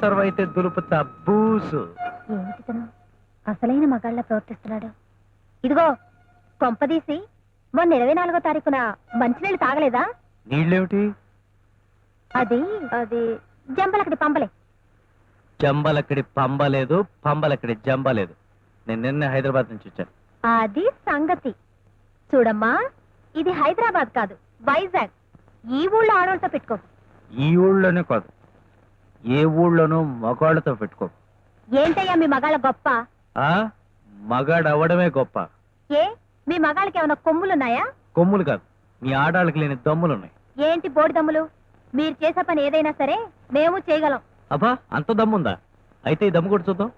సర్వైతే దులుపుతా బూసు. ఏమిటితను అసలైన మగాళ్ళ ప్రవర్తిస్తున్నాడు? ఇదిగో కొంపదీసి మొన్న 24వ తారీఖున మంచినీళ్ళు తాగలేదా? నీళ్ళేమిటి? అది అది జంబలకడి పంపలే. జంబలక్కడి పంబలేదు, పంబలక్కడి జంబలేదు. నేను నిన్న హైదరాబాద్ నుంచి వచ్చాను. అది సంగతి. చూడమ్మా, ఇది హైదరాబాద్ కాదు, వైజాగ్. ఈ ఊళ్ళో ఆడవాళ్ళతో పెట్టుకో. ఈ ఊళ్ళోనే కాదు, ఏ ఊళ్ళోనూ మగాళ్ళతో పెట్టుకో. ఏంటయ్యా మీ మగాళ్ళ గొప్ప? ఆ మగాడు అవ్వడమే గొప్ప. ఏ మీ మగాళ్ళకి ఏమైనా కొమ్ములున్నాయా? కొమ్ములు కాదు, మీ ఆడాళ్ళకి లేని దమ్ములున్నాయి. ఏంటి బోడి దమ్ములు? మీరు చేసే పని ఏదైనా సరే మేము చేయగలం. అబ్బా, అంత దమ్ముందా? అయితే ఈ దమ్ము కూడా చూద్దాం.